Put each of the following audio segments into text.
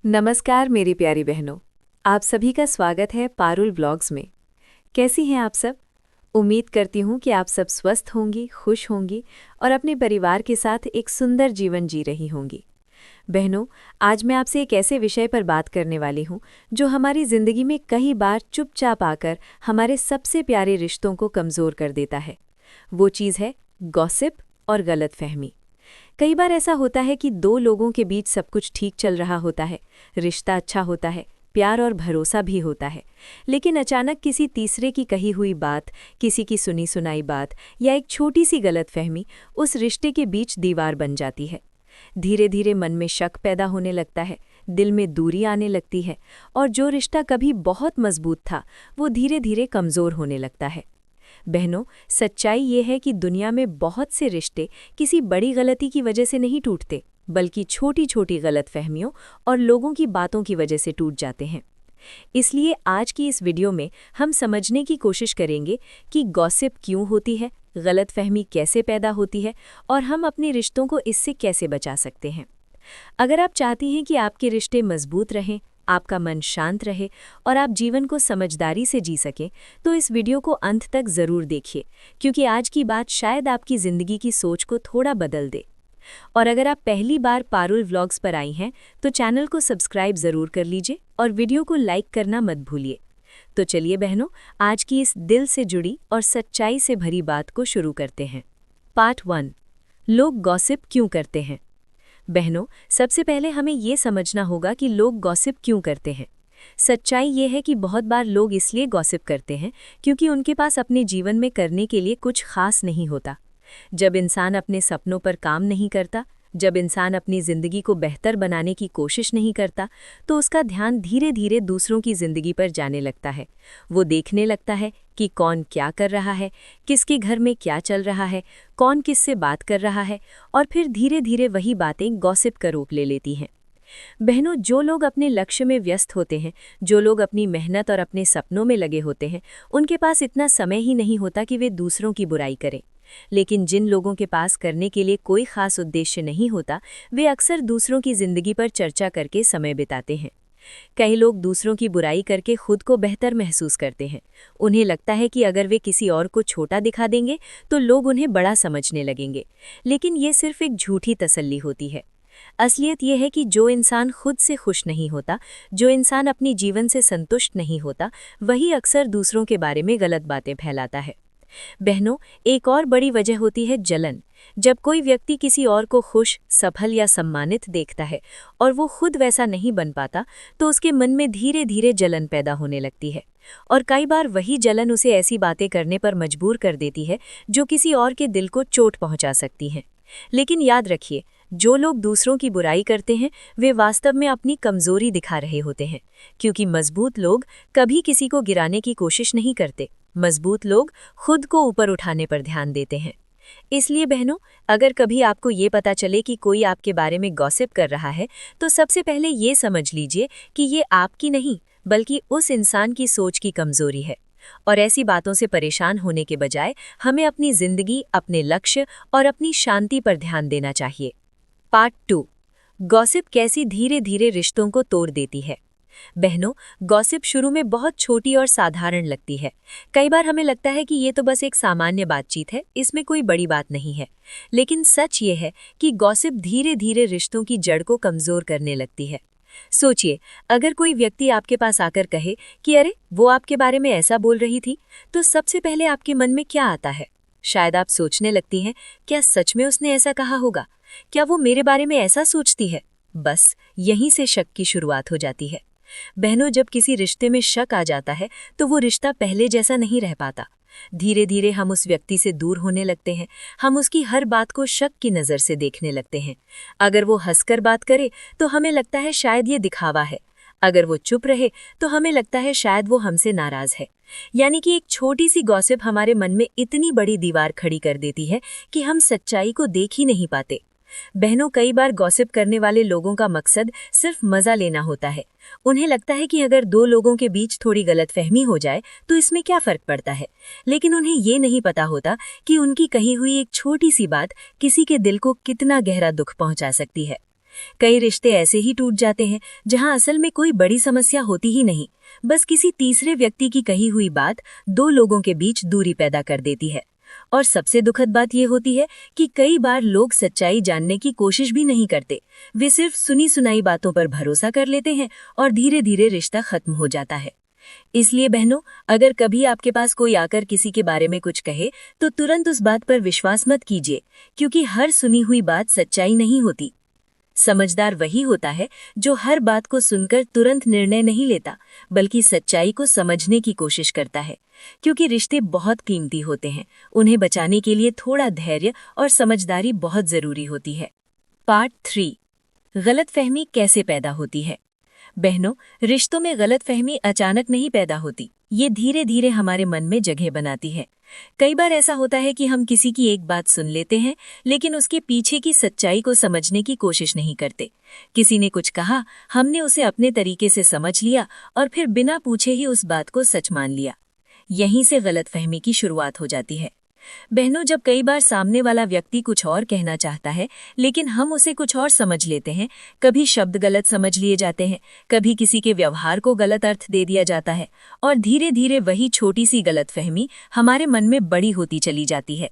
नमस्कार मेरी प्यारी बहनों। आप सभी का स्वागत है पारुल ब्लॉग्स में। कैसी हैं आप सब? उम्मीद करती हूँ कि आप सब स्वस्थ होंगी, खुश होंगी और अपने परिवार के साथ एक सुंदर जीवन जी रही होंगी। बहनों, आज मैं आपसे एक ऐसे विषय पर बात करने वाली हूँ जो हमारी ज़िंदगी में कई बार चुपचाप आकर हमारे सबसे प्यारे रिश्तों को कमज़ोर कर देता है। वो चीज़ है गॉसिप और गलतफहमी। कई बार ऐसा होता है कि दो लोगों के बीच सब कुछ ठीक चल रहा होता है, रिश्ता अच्छा होता है, प्यार और भरोसा भी होता है, लेकिन अचानक किसी तीसरे की कही हुई बात, किसी की सुनी सुनाई बात या एक छोटी सी गलतफहमी उस रिश्ते के बीच दीवार बन जाती है। धीरे धीरे मन में शक पैदा होने लगता है, दिल में दूरी आने लगती है और जो रिश्ता कभी बहुत मजबूत था वो धीरे धीरे कमज़ोर होने लगता है। बहनों, सच्चाई ये है कि दुनिया में बहुत से रिश्ते किसी बड़ी गलती की वजह से नहीं टूटते, बल्कि छोटी छोटी गलतफहमियों और लोगों की बातों की वजह से टूट जाते हैं। इसलिए आज की इस वीडियो में हम समझने की कोशिश करेंगे कि गॉसिप क्यों होती है, गलतफहमी कैसे पैदा होती है और हम अपने रिश्तों को इससे कैसे बचा सकते हैं। अगर आप चाहती हैं कि आपके रिश्ते मजबूत रहें, आपका मन शांत रहे और आप जीवन को समझदारी से जी सकें, तो इस वीडियो को अंत तक ज़रूर देखिए, क्योंकि आज की बात शायद आपकी ज़िंदगी की सोच को थोड़ा बदल दे। और अगर आप पहली बार पारुल व्लॉग्स पर आई हैं, तो चैनल को सब्सक्राइब ज़रूर कर लीजिए और वीडियो को लाइक करना मत भूलिए। तो चलिए बहनों, आज की इस दिल से जुड़ी और सच्चाई से भरी बात को शुरू करते हैं। पार्ट 1, लोग गॉसिप क्यों करते हैं। बहनों, सबसे पहले हमें ये समझना होगा कि लोग गॉसिप क्यों करते हैं। सच्चाई ये है कि बहुत बार लोग इसलिए गॉसिप करते हैं क्योंकि उनके पास अपने जीवन में करने के लिए कुछ खास नहीं होता। जब इंसान अपने सपनों पर काम नहीं करता, जब इंसान अपनी ज़िंदगी को बेहतर बनाने की कोशिश नहीं करता, तो उसका ध्यान धीरे धीरे दूसरों की ज़िंदगी पर जाने लगता है। वो देखने लगता है कि कौन क्या कर रहा है, किसके घर में क्या चल रहा है, कौन किससे बात कर रहा है, और फिर धीरे धीरे वही बातें गॉसिप का रूप ले लेती हैं। बहनों, जो लोग अपने लक्ष्य में व्यस्त होते हैं, जो लोग अपनी मेहनत और अपने सपनों में लगे होते हैं, उनके पास इतना समय ही नहीं होता कि वे दूसरों की बुराई करें। लेकिन जिन लोगों के पास करने के लिए कोई खास उद्देश्य नहीं होता, वे अक्सर दूसरों की जिंदगी पर चर्चा करके समय बिताते हैं। कई लोग दूसरों की बुराई करके खुद को बेहतर महसूस करते हैं। उन्हें लगता है कि अगर वे किसी और को छोटा दिखा देंगे तो लोग उन्हें बड़ा समझने लगेंगे, लेकिन ये सिर्फ एक झूठी तसल्ली होती है। असलियत यह है कि जो इंसान खुद से खुश नहीं होता, जो इंसान अपनी जीवन से संतुष्ट नहीं होता, वही अक्सर दूसरों के बारे में गलत बातें फैलाता है। बहनों, एक और बड़ी वजह होती है जलन। जब कोई व्यक्ति किसी और को खुश, सफल या सम्मानित देखता है और वो खुद वैसा नहीं बन पाता, तो उसके मन में धीरे धीरे जलन पैदा होने लगती है। और कई बार वही जलन उसे ऐसी बातें करने पर मजबूर कर देती है जो किसी और के दिल को चोट पहुंचा सकती हैं। लेकिन याद रखिए, जो लोग दूसरों की बुराई करते हैं वे वास्तव में अपनी कमजोरी दिखा रहे होते हैं, क्योंकि मजबूत लोग कभी किसी को गिराने की कोशिश नहीं करते। मजबूत लोग खुद को ऊपर उठाने पर ध्यान देते हैं। इसलिए बहनों, अगर कभी आपको ये पता चले कि कोई आपके बारे में गॉसिप कर रहा है, तो सबसे पहले ये समझ लीजिए कि ये आपकी नहीं, बल्कि उस इंसान की सोच की कमजोरी है। और ऐसी बातों से परेशान होने के बजाय हमें अपनी जिंदगी, अपने लक्ष्य और अपनी शांति पर ध्यान देना चाहिए। पार्ट 2, गॉसिप कैसी धीरे धीरे रिश्तों को तोड़ देती है। बहनों, गॉसिप शुरू में बहुत छोटी और साधारण लगती है। कई बार हमें लगता है कि ये तो बस एक सामान्य बातचीत है, इसमें कोई बड़ी बात नहीं है। लेकिन सच ये है कि गॉसिप धीरे धीरे रिश्तों की जड़ को कमजोर करने लगती है। सोचिए, अगर कोई व्यक्ति आपके पास आकर कहे कि अरे, वो आपके बारे में ऐसा बोल रही थी, तो सबसे पहले आपके मन में क्या आता है? शायद आप सोचने लगती हैं, क्या सच में उसने ऐसा कहा होगा? क्या वो मेरे बारे में ऐसा सोचती है? बस यहीं से शक की शुरुआत हो जाती है। बहनों, जब किसी रिश्ते में शक आ जाता है तो वो रिश्ता पहले जैसा नहीं रह पाता। धीरे धीरे हम उस व्यक्ति से दूर होने लगते हैं। हम उसकी हर बात को शक की नज़र से देखने लगते हैं। अगर वो हंसकर बात करे तो हमें लगता है शायद ये दिखावा है। अगर वो चुप रहे तो हमें लगता है शायद वो हमसे नाराज है। यानी कि एक छोटी सी गॉसिप हमारे मन में इतनी बड़ी दीवार खड़ी कर देती है कि हम सच्चाई को देख ही नहीं पाते। बहनों, कई बार गॉसिप करने वाले लोगों का मकसद सिर्फ मजा लेना होता है। उन्हें लगता है कि अगर दो लोगों के बीच थोड़ी गलतफहमी हो जाए तो इसमें क्या फर्क पड़ता है। लेकिन उन्हें ये नहीं पता होता कि उनकी कही हुई एक छोटी सी बात किसी के दिल को कितना गहरा दुख पहुंचा सकती है। कई रिश्ते ऐसे ही टूट जाते हैं जहां असल में कोई बड़ी समस्या होती ही नहीं, बस किसी तीसरे व्यक्ति की कही हुई बात दो लोगों के बीच दूरी पैदा कर देती है। और सबसे दुखद बात यह होती है कि कई बार लोग सच्चाई जानने की कोशिश भी नहीं करते। वे सिर्फ सुनी सुनाई बातों पर भरोसा कर लेते हैं और धीरे धीरे रिश्ता खत्म हो जाता है। इसलिए बहनों, अगर कभी आपके पास कोई आकर किसी के बारे में कुछ कहे तो तुरंत उस बात पर विश्वास मत कीजिए, क्योंकि हर सुनी हुई बात सच्चाई नहीं होती। समझदार वही होता है जो हर बात को सुनकर तुरंत निर्णय नहीं लेता, बल्कि सच्चाई को समझने की कोशिश करता है, क्योंकि रिश्ते बहुत कीमती होते हैं। उन्हें बचाने के लिए थोड़ा धैर्य और समझदारी बहुत जरूरी होती है। पार्ट 3, गलतफहमी कैसे पैदा होती है। बहनों, रिश्तों में गलतफहमी अचानक नहीं पैदा होती, ये धीरे धीरे हमारे मन में जगह बनाती है। कई बार ऐसा होता है कि हम किसी की एक बात सुन लेते हैं, लेकिन उसके पीछे की सच्चाई को समझने की कोशिश नहीं करते। किसी ने कुछ कहा, हमने उसे अपने तरीके से समझ लिया और फिर बिना पूछे ही उस बात को सच मान लिया। यहीं से गलतफहमी की शुरुआत हो जाती है। बहनों, जब कई बार सामने वाला व्यक्ति कुछ और कहना चाहता है, लेकिन हम उसे कुछ और समझ लेते हैं, कभी शब्द गलत समझ लिए जाते हैं, कभी किसी के व्यवहार को गलत अर्थ दे दिया जाता है, और धीरे धीरे वही छोटी सी गलतफहमी हमारे मन में बड़ी होती चली जाती है।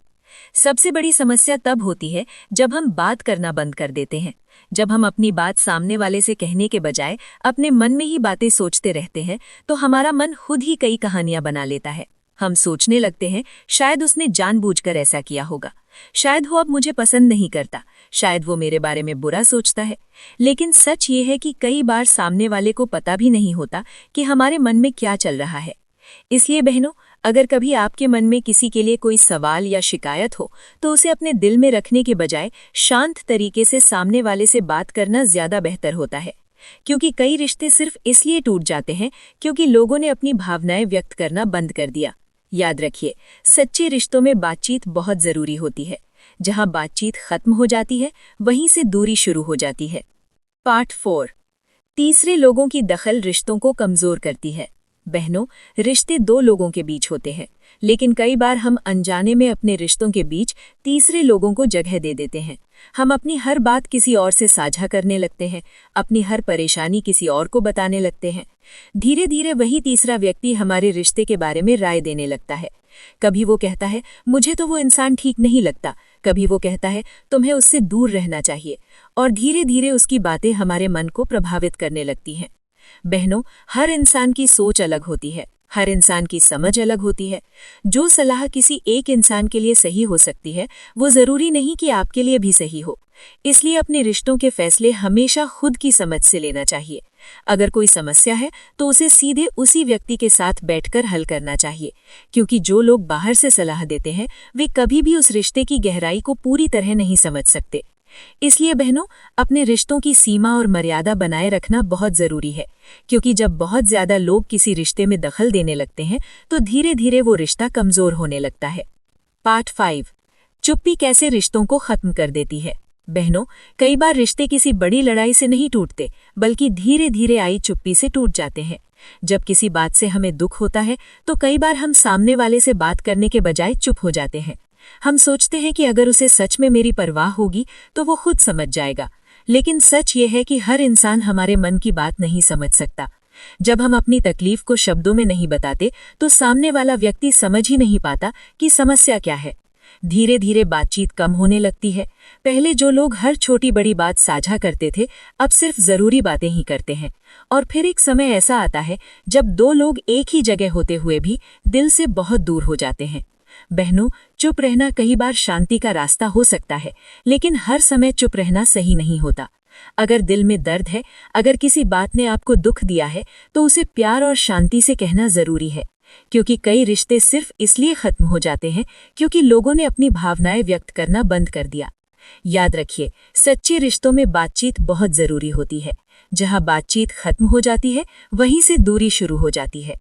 सबसे बड़ी समस्या तब होती है जब हम बात करना बंद कर देते हैं। जब हम अपनी बात सामने वाले से कहने के बजाय अपने मन में ही बातें सोचते रहते हैं, तो हमारा मन खुद ही कई कहानियां बना लेता है। हम सोचने लगते हैं, शायद उसने जानबूझकर ऐसा किया होगा, शायद वो अब मुझे पसंद नहीं करता, शायद वो मेरे बारे में बुरा सोचता है। लेकिन सच ये है कि कई बार सामने वाले को पता भी नहीं होता कि हमारे मन में क्या चल रहा है। इसलिए बहनों, अगर कभी आपके मन में किसी के लिए कोई सवाल या शिकायत हो, तो उसे अपने दिल में रखने के बजाय शांत तरीके से सामने वाले से बात करना ज्यादा बेहतर होता है। क्योंकि कई रिश्ते सिर्फ इसलिए टूट जाते हैं क्योंकि लोगों ने अपनी भावनाएं व्यक्त करना बंद कर दिया। याद रखिए, सच्चे रिश्तों में बातचीत बहुत जरूरी होती है। जहां बातचीत खत्म हो जाती है, वहीं से दूरी शुरू हो जाती है। पार्ट 4, तीसरे लोगों की दखल रिश्तों को कमजोर करती है। बहनों, रिश्ते दो लोगों के बीच होते हैं, लेकिन कई बार हम अनजाने में अपने रिश्तों के बीच तीसरे लोगों को जगह दे देते हैं। हम अपनी हर बात किसी और से साझा करने लगते हैं, अपनी हर परेशानी किसी और को बताने लगते हैं। धीरे धीरे वही तीसरा व्यक्ति हमारे रिश्ते के बारे में राय देने लगता है। कभी वो कहता है, मुझे तो वो इंसान ठीक नहीं लगता, कभी वो कहता है, तुम्हें उससे दूर रहना चाहिए, और धीरे धीरे उसकी बातें हमारे मन को प्रभावित करने लगती हैं। बहनों, हर इंसान की सोच अलग होती है, हर इंसान की समझ अलग होती है। जो सलाह किसी एक इंसान के लिए सही हो सकती है, वो जरूरी नहीं कि आपके लिए भी सही हो। इसलिए अपने रिश्तों के फैसले हमेशा खुद की समझ से लेना चाहिए। अगर कोई समस्या है तो उसे सीधे उसी व्यक्ति के साथ बैठकर हल करना चाहिए, क्योंकि जो लोग बाहर से सलाह देते हैं, वे कभी भी उस रिश्ते की गहराई को पूरी तरह नहीं समझ सकते। इसलिए बहनों, अपने रिश्तों की सीमा और मर्यादा बनाए रखना बहुत जरूरी है, क्योंकि जब बहुत ज्यादा लोग किसी रिश्ते में दखल देने लगते हैं, तो धीरे धीरे वो रिश्ता कमजोर होने लगता है। पार्ट 5, चुप्पी कैसे रिश्तों को खत्म कर देती है। बहनों, कई बार रिश्ते किसी बड़ी लड़ाई से नहीं टूटते, बल्कि धीरे धीरे आई चुप्पी से टूट जाते हैं। जब किसी बात से हमें दुख होता है, तो कई बार हम सामने वाले से बात करने के बजाय चुप हो जाते हैं। हम सोचते हैं कि अगर उसे सच में मेरी परवाह होगी तो वो खुद समझ जाएगा, लेकिन सच ये है कि हर इंसान हमारे मन की बात नहीं समझ सकता। जब हम अपनी तकलीफ को शब्दों में नहीं बताते, तो सामने वाला व्यक्ति समझ ही नहीं पाता कि समस्या क्या है। धीरे धीरे बातचीत कम होने लगती है। पहले जो लोग हर छोटी बड़ी बात साझा करते थे, अब सिर्फ जरूरी बातें ही करते हैं। और फिर एक समय ऐसा आता है जब दो लोग एक ही जगह होते हुए भी दिल से बहुत दूर हो जाते हैं। बहनों, चुप रहना कई बार शांति का रास्ता हो सकता है, लेकिन हर समय चुप रहना सही नहीं होता। अगर दिल में दर्द है, अगर किसी बात ने आपको दुख दिया है, तो उसे प्यार और शांति से कहना जरूरी है, क्योंकि कई रिश्ते सिर्फ इसलिए खत्म हो जाते हैं क्योंकि लोगों ने अपनी भावनाएं व्यक्त करना बंद कर दिया। याद रखिए, सच्चे रिश्तों में बातचीत बहुत जरूरी होती है। जहां बातचीत खत्म हो जाती है, वहीं से दूरी शुरू हो जाती है।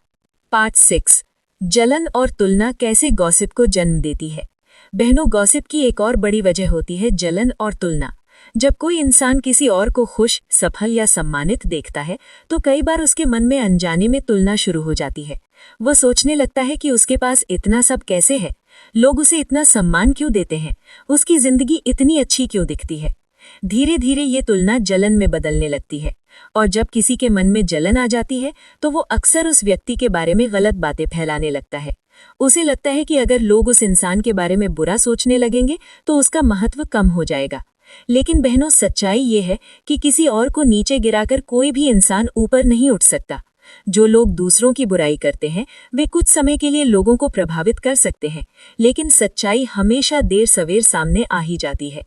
पार्ट 6, जलन और तुलना कैसे गॉसिप को जन्म देती है। बहनों, गॉसिप की एक और बड़ी वजह होती है जलन और तुलना। जब कोई इंसान किसी और को खुश, सफल या सम्मानित देखता है, तो कई बार उसके मन में अनजाने में तुलना शुरू हो जाती है। वो सोचने लगता है कि उसके पास इतना सब कैसे है, लोग उसे इतना सम्मान क्यों देते हैं, उसकी जिंदगी इतनी अच्छी क्यों दिखती है। धीरे धीरे ये तुलना जलन में बदलने लगती है, और जब किसी के मन में जलन आ जाती है तो वो अक्सर उस व्यक्ति के बारे में गलत बातें फैलाने लगता है। उसे लगता है कि अगर लोग उस इंसान के बारे में बुरा सोचने लगेंगे तो उसका महत्व कम हो जाएगा। लेकिन बहनों, सच्चाई ये है कि किसी और को नीचे गिराकर कोई भी इंसान ऊपर नहीं उठ सकता। जो लोग दूसरों की बुराई करते हैं वे कुछ समय के लिए लोगों को प्रभावित कर सकते हैं, लेकिन सच्चाई हमेशा देर सवेर सामने आ ही जाती है।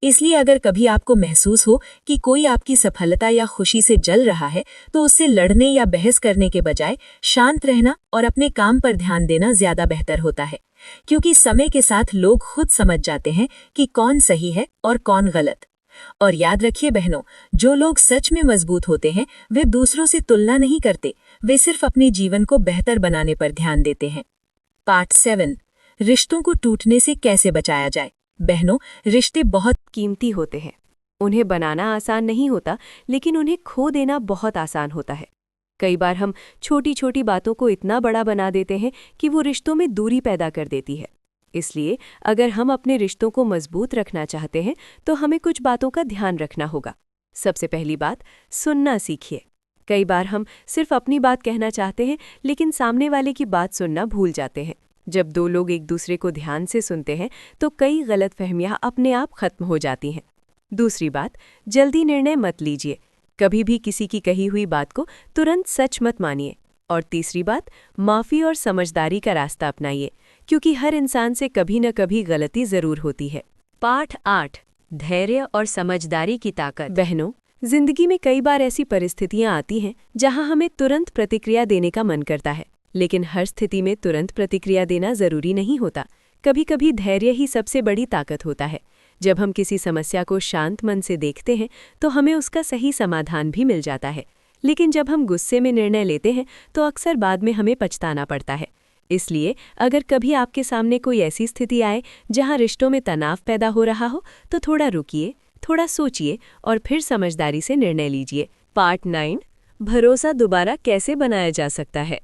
इसलिए अगर कभी आपको महसूस हो कि कोई आपकी सफलता या खुशी से जल रहा है, तो उससे लड़ने या बहस करने के बजाय शांत रहना और अपने काम पर ध्यान देना ज्यादा बेहतर होता है, क्योंकि समय के साथ लोग खुद समझ जाते हैं कि कौन सही है और कौन गलत। और याद रखिए बहनों, जो लोग सच में मजबूत होते हैं वे दूसरों से तुलना नहीं करते, वे सिर्फ अपने जीवन को बेहतर बनाने पर ध्यान देते हैं। पार्ट 7, रिश्तों को टूटने से कैसे बचाया जाए। बहनों, रिश्ते बहुत कीमती होते हैं। उन्हें बनाना आसान नहीं होता, लेकिन उन्हें खो देना बहुत आसान होता है। कई बार हम छोटी छोटी बातों को इतना बड़ा बना देते हैं कि वो रिश्तों में दूरी पैदा कर देती है। इसलिए अगर हम अपने रिश्तों को मजबूत रखना चाहते हैं तो हमें कुछ बातों का ध्यान रखना होगा। सबसे पहली बात, सुनना सीखिए। कई बार हम सिर्फ अपनी बात कहना चाहते हैं, लेकिन सामने वाले की बात सुनना भूल जाते हैं। जब दो लोग एक दूसरे को ध्यान से सुनते हैं तो कई गलतफहमियां अपने आप खत्म हो जाती हैं। दूसरी बात, जल्दी निर्णय मत लीजिए। कभी भी किसी की कही हुई बात को तुरंत सच मत मानिए। और तीसरी बात, माफ़ी और समझदारी का रास्ता अपनाइए, क्योंकि हर इंसान से कभी न कभी गलती ज़रूर होती है। पाठ 8, धैर्य और समझदारी की ताकत। बहनों, जिंदगी में कई बार ऐसी परिस्थितियां आती हैं जहां हमें तुरंत प्रतिक्रिया देने का मन करता है, लेकिन हर स्थिति में तुरंत प्रतिक्रिया देना ज़रूरी नहीं होता। कभी कभी धैर्य ही सबसे बड़ी ताकत होता है। जब हम किसी समस्या को शांत मन से देखते हैं तो हमें उसका सही समाधान भी मिल जाता है, लेकिन जब हम गुस्से में निर्णय लेते हैं तो अक्सर बाद में हमें पछताना पड़ता है। इसलिए अगर कभी आपके सामने कोई ऐसी स्थिति आए जहां रिश्तों में तनाव पैदा हो रहा हो तो थोड़ा रुकिए, थोड़ा सोचिए और फिर समझदारी से निर्णय लीजिए। पार्ट 9, भरोसा दोबारा कैसे बनाया जा सकता है।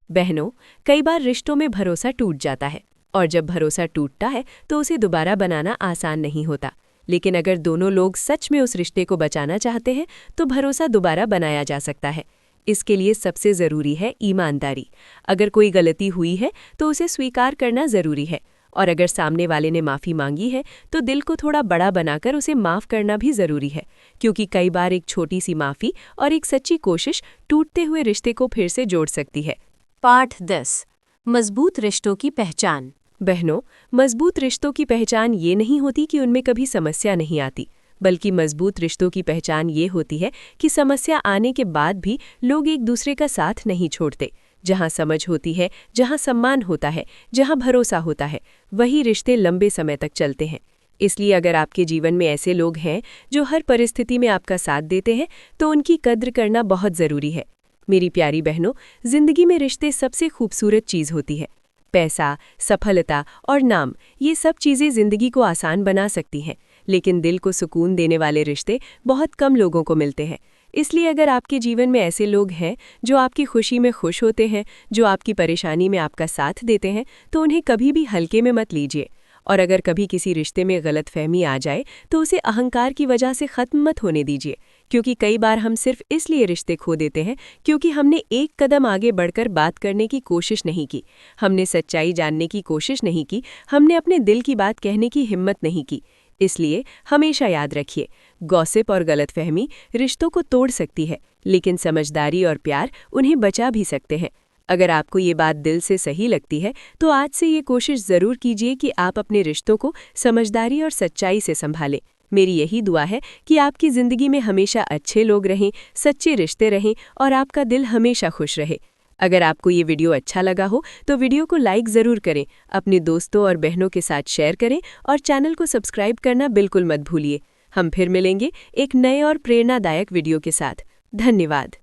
बहनों, कई बार रिश्तों में भरोसा टूट जाता है, और जब भरोसा टूटता है तो उसे दोबारा बनाना आसान नहीं होता। लेकिन अगर दोनों लोग सच में उस रिश्ते को बचाना चाहते हैं तो भरोसा दोबारा बनाया जा सकता है। इसके लिए सबसे ज़रूरी है ईमानदारी। अगर कोई गलती हुई है तो उसे स्वीकार करना ज़रूरी है, और अगर सामने वाले ने माफ़ी मांगी है तो दिल को थोड़ा बड़ा बनाकर उसे माफ़ करना भी ज़रूरी है, क्योंकि कई बार एक छोटी सी माफ़ी और एक सच्ची कोशिश टूटते हुए रिश्ते को फिर से जोड़ सकती है। पाठ 10, मजबूत रिश्तों की पहचान। बहनों, मजबूत रिश्तों की पहचान ये नहीं होती कि उनमें कभी समस्या नहीं आती, बल्कि मजबूत रिश्तों की पहचान ये होती है कि समस्या आने के बाद भी लोग एक दूसरे का साथ नहीं छोड़ते। जहाँ समझ होती है, जहाँ सम्मान होता है, जहाँ भरोसा होता है, वही रिश्ते लंबे समय तक चलते हैं। इसलिए अगर आपके जीवन में ऐसे लोग हैं जो हर परिस्थिति में आपका साथ देते हैं तो उनकी कद्र करना बहुत ज़रूरी है। मेरी प्यारी बहनों, जिंदगी में रिश्ते सबसे खूबसूरत चीज़ होती है। पैसा, सफलता और नाम, ये सब चीज़ें ज़िंदगी को आसान बना सकती हैं, लेकिन दिल को सुकून देने वाले रिश्ते बहुत कम लोगों को मिलते हैं। इसलिए अगर आपके जीवन में ऐसे लोग हैं जो आपकी खुशी में खुश होते हैं, जो आपकी परेशानी में आपका साथ देते हैं, तो उन्हें कभी भी हल्के में मत लीजिए। और अगर कभी किसी रिश्ते में गलतफहमी आ जाए तो उसे अहंकार की वजह से ख़त्म मत होने दीजिए, क्योंकि कई बार हम सिर्फ इसलिए रिश्ते खो देते हैं क्योंकि हमने एक कदम आगे बढ़कर बात करने की कोशिश नहीं की, हमने सच्चाई जानने की कोशिश नहीं की, हमने अपने दिल की बात कहने की हिम्मत नहीं की। इसलिए हमेशा याद रखिए, गॉसिप और गलतफहमी रिश्तों को तोड़ सकती है, लेकिन समझदारी और प्यार उन्हें बचा भी सकते हैं। अगर आपको ये बात दिल से सही लगती है तो आज से ये कोशिश ज़रूर कीजिए कि आप अपने रिश्तों को समझदारी और सच्चाई से संभालें। मेरी यही दुआ है कि आपकी ज़िंदगी में हमेशा अच्छे लोग रहें, सच्चे रिश्ते रहें और आपका दिल हमेशा खुश रहे। अगर आपको ये वीडियो अच्छा लगा हो तो वीडियो को लाइक ज़रूर करें, अपने दोस्तों और बहनों के साथ शेयर करें और चैनल को सब्सक्राइब करना बिल्कुल मत भूलिए। हम फिर मिलेंगे एक नए और प्रेरणादायक वीडियो के साथ। धन्यवाद।